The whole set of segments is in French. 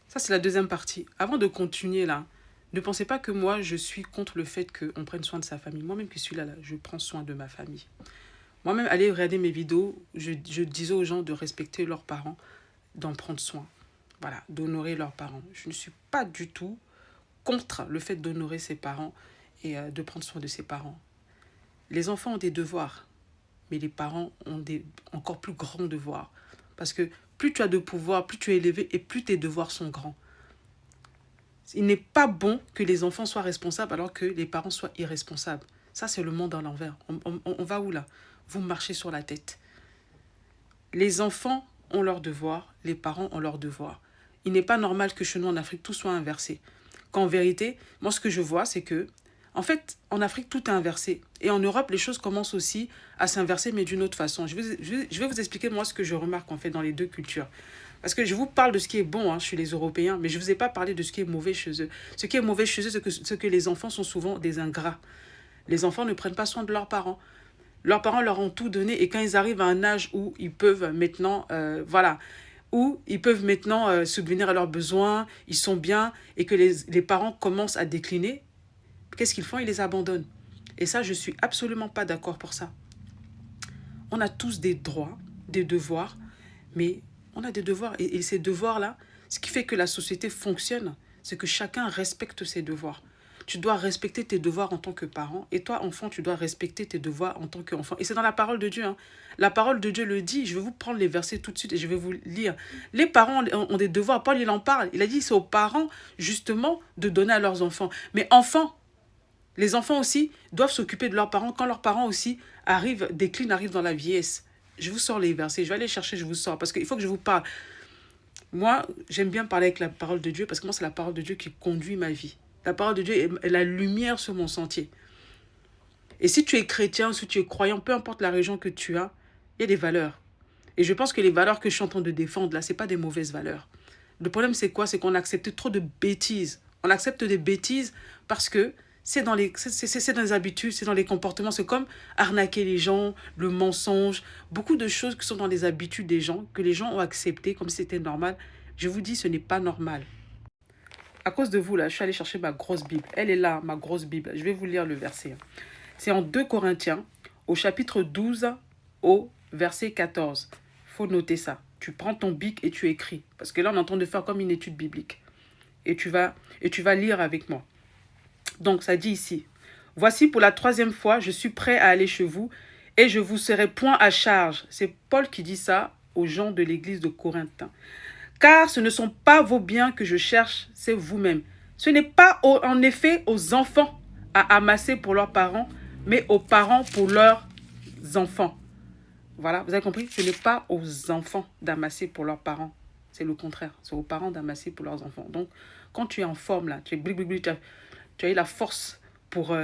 Ça, c'est la deuxième partie. Avant de continuer là, ne pensez pas que moi, je suis contre le fait qu'on prenne soin de sa famille. Moi-même qui suis là, je prends soin de ma famille. Moi-même, allez regarder mes vidéos, je disais aux gens de respecter leurs parents, d'en prendre soin. Voilà, d'honorer leurs parents. Je ne suis pas du tout contre le fait d'honorer ses parents et de prendre soin de ses parents. Les enfants ont des devoirs, mais les parents ont des encore plus grands devoirs. Parce que plus tu as de pouvoir, plus tu es élevé et plus tes devoirs sont grands. Il n'est pas bon que les enfants soient responsables alors que les parents soient irresponsables. Ça, c'est le monde à l'envers. On va où là? Vous marchez sur la tête. Les enfants ont leurs devoirs, les parents ont leurs devoirs. Il n'est pas normal que chez nous en Afrique, tout soit inversé. Qu'en vérité, moi ce que je vois, c'est que, en fait, en Afrique, tout est inversé. Et en Europe, les choses commencent aussi à s'inverser, mais d'une autre façon. Je vais vous expliquer moi ce que je remarque en fait dans les deux cultures. Parce que je vous parle de ce qui est bon chez les Européens, mais je ne vous ai pas parlé de ce qui est mauvais chez eux. Ce qui est mauvais chez eux, c'est que les enfants sont souvent des ingrats. Les enfants ne prennent pas soin de leurs parents. Leurs parents leur ont tout donné et quand ils arrivent à un âge où ils peuvent maintenant, où ils peuvent maintenant subvenir à leurs besoins, ils sont bien et que les parents commencent à décliner, qu'est-ce qu'ils font? Ils les abandonnent. Et ça, je ne suis absolument pas d'accord pour ça. On a tous des droits, des devoirs, mais on a des devoirs. Et ces devoirs-là, ce qui fait que la société fonctionne, c'est que chacun respecte ses devoirs. Tu dois respecter tes devoirs en tant que parent. Et toi, enfant, tu dois respecter tes devoirs en tant qu'enfant. Et c'est dans la parole de Dieu. La parole de Dieu le dit. Je vais vous prendre les versets tout de suite et je vais vous lire. Les parents ont des devoirs. Paul, il en parle. Il a dit c'est aux parents, justement, de donner à leurs enfants. Mais enfants, les enfants aussi doivent s'occuper de leurs parents quand leurs parents aussi déclinent, arrivent dans la vieillesse. Je vous sors les versets. Je vais aller chercher, je vous sors. Parce qu'il faut que je vous parle. Moi, j'aime bien parler avec la parole de Dieu parce que moi, c'est la parole de Dieu qui conduit ma vie. La parole de Dieu est la lumière sur mon sentier. Et si tu es chrétien, si tu es croyant, peu importe la religion que tu as, il y a des valeurs. Et je pense que les valeurs que je suis en train de défendre là, ce n'est pas des mauvaises valeurs. Le problème, c'est quoi? C'est qu'on accepte trop de bêtises. On accepte des bêtises parce que c'est dans les habitudes, c'est dans les comportements. C'est comme arnaquer les gens, le mensonge. Beaucoup de choses qui sont dans les habitudes des gens, que les gens ont acceptées comme si c'était normal. Je vous dis, ce n'est pas normal. À cause de vous, là, je suis allée chercher ma grosse Bible. Elle est là, ma grosse Bible. Je vais vous lire le verset. C'est en 2 Corinthiens, au chapitre 12, au verset 14. Il faut noter ça. Tu prends ton bic et tu écris. Parce que là, on est en train de faire comme une étude biblique. Et tu vas lire avec moi. Donc, ça dit ici. Voici pour la 3e fois, je suis prêt à aller chez vous et je vous serai point à charge. C'est Paul qui dit ça aux gens de l'église de Corinthe. Car ce ne sont pas vos biens que je cherche, c'est vous-même. Ce n'est pas en effet aux enfants à amasser pour leurs parents, mais aux parents pour leurs enfants. Voilà, vous avez compris? Ce n'est pas aux enfants d'amasser pour leurs parents. C'est le contraire. C'est aux parents d'amasser pour leurs enfants. Donc, quand tu es en forme, là, tu as eu la force pour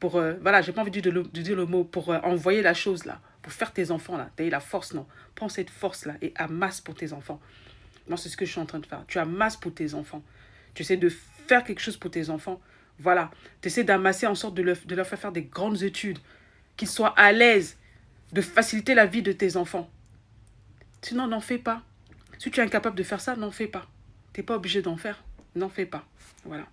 voilà, j'ai pas envie de dire le mot, pour envoyer la chose, là, pour faire tes enfants, là. Tu as eu la force, non? Prends cette force-là et amasse pour tes enfants. Moi, c'est ce que je suis en train de faire. Tu amasses pour tes enfants. Tu essaies de faire quelque chose pour tes enfants. Voilà. Tu essaies d'amasser en sorte de leur faire des grandes études, qu'ils soient à l'aise, de faciliter la vie de tes enfants. Sinon, n'en fais pas. Si tu es incapable de faire ça, n'en fais pas. Tu n'es pas obligé d'en faire. N'en fais pas. Voilà.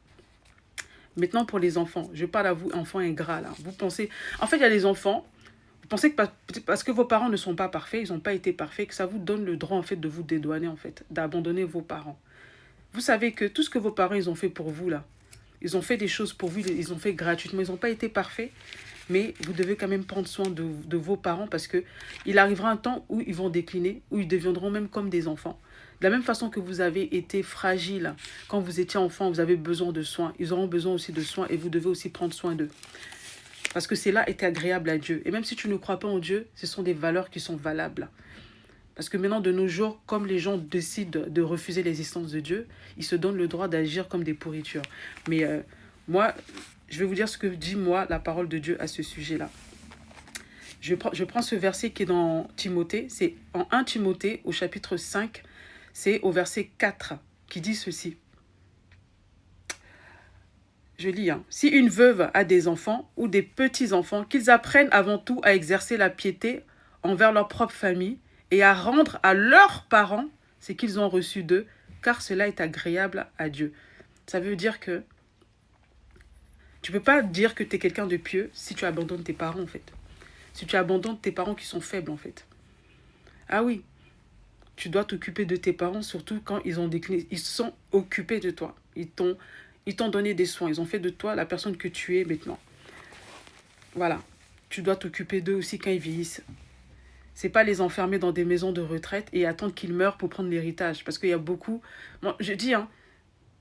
Maintenant, pour les enfants. Je parle à vous, enfants ingrats, là. Vous pensez... En fait, il y a les enfants... Vous pensez que parce que vos parents ne sont pas parfaits, ils n'ont pas été parfaits, que ça vous donne le droit, en fait, de vous dédouaner, en fait, d'abandonner vos parents. Vous savez que tout ce que vos parents, ils ont fait pour vous, là, ils ont fait des choses pour vous, ils ont fait gratuitement, ils n'ont pas été parfaits, mais vous devez quand même prendre soin de vos parents parce que il arrivera un temps où ils vont décliner, où ils deviendront même comme des enfants. De la même façon que vous avez été fragile quand vous étiez enfant, vous avez besoin de soins. Ils auront besoin aussi de soins et vous devez aussi prendre soin d'eux. Parce que cela est agréable à Dieu. Et même si tu ne crois pas en Dieu, ce sont des valeurs qui sont valables. Parce que maintenant, de nos jours, comme les gens décident de refuser l'existence de Dieu, ils se donnent le droit d'agir comme des pourritures. Mais moi, je vais vous dire ce que dit, moi, la parole de Dieu à ce sujet-là. Je prends ce verset qui est dans Timothée. C'est en 1 Timothée, au chapitre 5, c'est au verset 4, qui dit ceci. Je lis, Si une veuve a des enfants ou des petits-enfants, qu'ils apprennent avant tout à exercer la piété envers leur propre famille et à rendre à leurs parents ce qu'ils ont reçu d'eux, car cela est agréable à Dieu. Ça veut dire que tu peux pas dire que tu es quelqu'un de pieux si tu abandonnes tes parents, en fait. Si tu abandonnes tes parents qui sont faibles, en fait. Ah oui, tu dois t'occuper de tes parents, surtout quand ils ont décliné. Ils sont occupés de toi. Ils t'ont donné des soins. Ils ont fait de toi la personne que tu es maintenant. Voilà. Tu dois t'occuper d'eux aussi quand ils vieillissent. C'est pas les enfermer dans des maisons de retraite et attendre qu'ils meurent pour prendre l'héritage. Parce qu'il y a beaucoup... Moi, je dis, hein,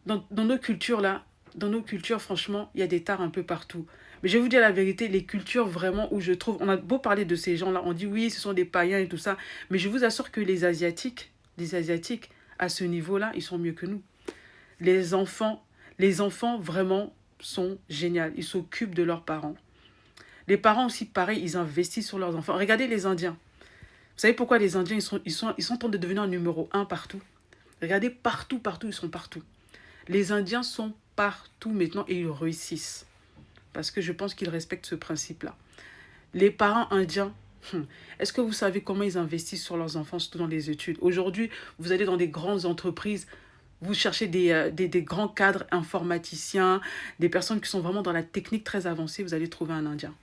dans nos cultures, là, dans nos cultures, franchement, il y a des tares un peu partout. Mais je vais vous dire la vérité, les cultures vraiment où je trouve... On a beau parler de ces gens-là, on dit oui, ce sont des païens et tout ça. Mais je vous assure que les Asiatiques, à ce niveau-là, ils sont mieux que nous. Les enfants vraiment sont géniaux. Ils s'occupent de leurs parents. Les parents aussi, pareil, ils investissent sur leurs enfants. Regardez les Indiens. Vous savez pourquoi les Indiens, ils sont en train de devenir numéro 1 partout. Regardez, partout, ils sont partout. Les Indiens sont partout maintenant et ils réussissent. Parce que je pense qu'ils respectent ce principe-là. Les parents indiens, est-ce que vous savez comment ils investissent sur leurs enfants, surtout dans les études? Aujourd'hui, vous allez dans des grandes entreprises, vous cherchez des grands cadres informaticiens, des personnes qui sont vraiment dans la technique très avancée, vous allez trouver un Indien.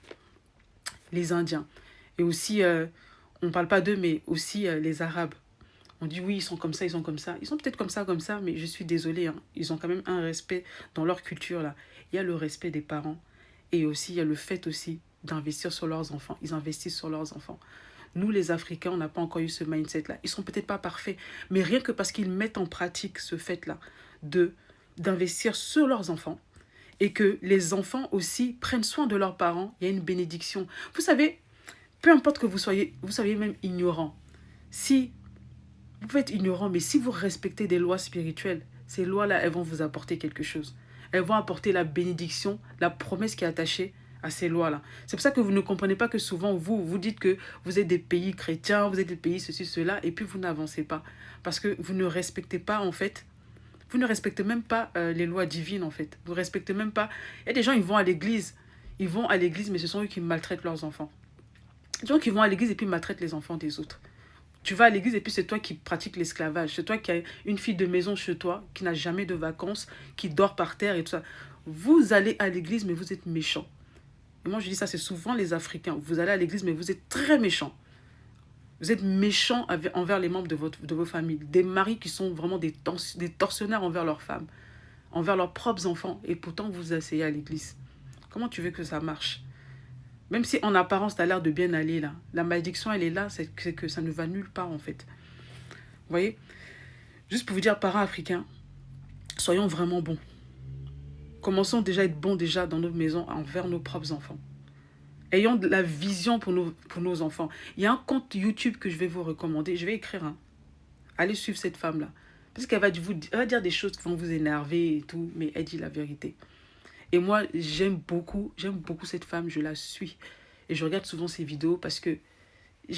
Les Indiens. Et aussi, on ne parle pas d'eux, mais aussi les Arabes. On dit oui, ils sont comme ça, ils sont comme ça. Ils sont peut-être comme ça, mais je suis désolée. Hein. Ils ont quand même un respect dans leur culture, là. Il y a le respect des parents. Et aussi, il y a le fait aussi d'investir sur leurs enfants. Ils investissent sur leurs enfants. Nous, les Africains, on n'a pas encore eu ce mindset-là. Ils sont peut-être pas parfaits, mais rien que parce qu'ils mettent en pratique ce fait-là d'investir sur leurs enfants et que les enfants aussi prennent soin de leurs parents, il y a une bénédiction. Vous savez, peu importe que vous soyez même ignorant, si vous pouvez être ignorant, mais si vous respectez des lois spirituelles, ces lois-là, elles vont vous apporter quelque chose. Elles vont apporter la bénédiction, la promesse qui est attachée à ces lois-là. C'est pour ça que vous ne comprenez pas que souvent, vous dites que vous êtes des pays chrétiens, vous êtes des pays ceci, cela, et puis vous n'avancez pas. Parce que vous ne respectez pas, en fait, vous ne respectez même pas les lois divines, en fait. Vous ne respectez même pas... Il y a des gens, ils vont à l'église, mais ce sont eux qui maltraitent leurs enfants. Des gens qui vont à l'église et puis maltraitent les enfants des autres. Tu vas à l'église et puis c'est toi qui pratiques l'esclavage. C'est toi qui as une fille de maison chez toi, qui n'a jamais de vacances, qui dort par terre et tout ça. Vous allez à l'église, mais vous êtes méchants. Et moi, je dis ça, c'est souvent les Africains. Vous allez à l'église, mais vous êtes très méchants. Vous êtes méchants envers les membres de vos familles. Des maris qui sont vraiment des tortionnaires envers leurs femmes, envers leurs propres enfants. Et pourtant, vous vous asseyez à l'église. Comment tu veux que ça marche? Même si en apparence, tu as l'air de bien aller là. La malédiction, elle est là, c'est que ça ne va nulle part en fait. Vous voyez? Juste pour vous dire, parents africains, soyons vraiment bons. Commençons déjà à être bons déjà dans nos maisons envers nos propres enfants. Ayons de la vision pour nos enfants. Il y a un compte YouTube que je vais vous recommander. Je vais écrire. Hein. Allez suivre cette femme-là. Parce qu'elle va dire des choses qui vont vous énerver et tout, mais elle dit la vérité. Et moi, j'aime beaucoup cette femme, je la suis. Et je regarde souvent ses vidéos parce que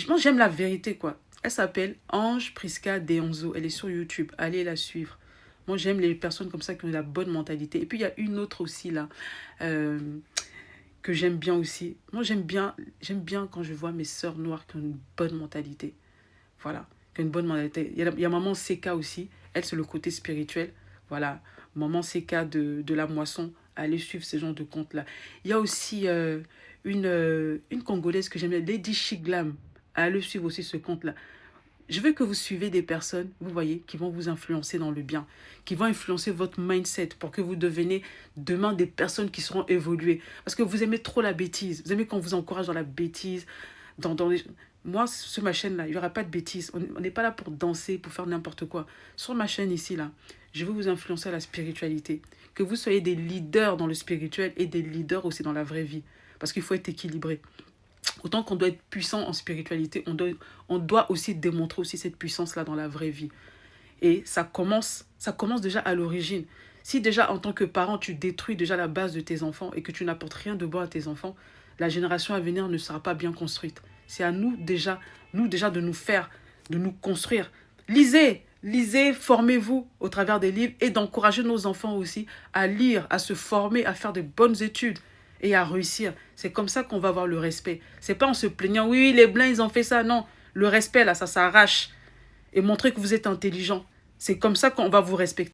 moi, j'aime la vérité, quoi. Elle s'appelle Ange Prisca Deonzo. Elle est sur YouTube. Allez la suivre. Moi, j'aime les personnes comme ça qui ont la bonne mentalité. Et puis, il y a une autre aussi, là, que j'aime bien aussi. Moi, j'aime bien quand je vois mes sœurs noires qui ont une bonne mentalité. Voilà, qui ont une bonne mentalité. Il y a maman Seka aussi. Elle, c'est le côté spirituel. Voilà, maman Seka de la moisson. Allez suivre ces genres de comptes-là. Il y a aussi une Congolaise que j'aime bien, Lady Chiglam. Allez suivre aussi ce compte-là. Je veux que vous suivez des personnes, vous voyez, qui vont vous influencer dans le bien, qui vont influencer votre mindset pour que vous deveniez demain des personnes qui seront évoluées. Parce que vous aimez trop la bêtise. Vous aimez qu'on vous encourage dans la bêtise. Moi, sur ma chaîne-là, il n'y aura pas de bêtise. On n'est pas là pour danser, pour faire n'importe quoi. Sur ma chaîne ici, là, je veux vous influencer à la spiritualité. Que vous soyez des leaders dans le spirituel et des leaders aussi dans la vraie vie. Parce qu'il faut être équilibré. Autant qu'on doit être puissant en spiritualité, on doit aussi démontrer aussi cette puissance-là dans la vraie vie. Et ça commence déjà à l'origine. Si déjà, en tant que parent, tu détruis déjà la base de tes enfants et que tu n'apportes rien de bon à tes enfants, la génération à venir ne sera pas bien construite. C'est à nous déjà de nous construire. Lisez, formez-vous au travers des livres et d'encourager nos enfants aussi à lire, à se former, à faire de bonnes études et à réussir. C'est comme ça qu'on va avoir le respect. C'est pas en se plaignant, oui, les Blancs, ils ont fait ça. Non, le respect, là, ça s'arrache. Et montrer que vous êtes intelligent. C'est comme ça qu'on va vous respecter.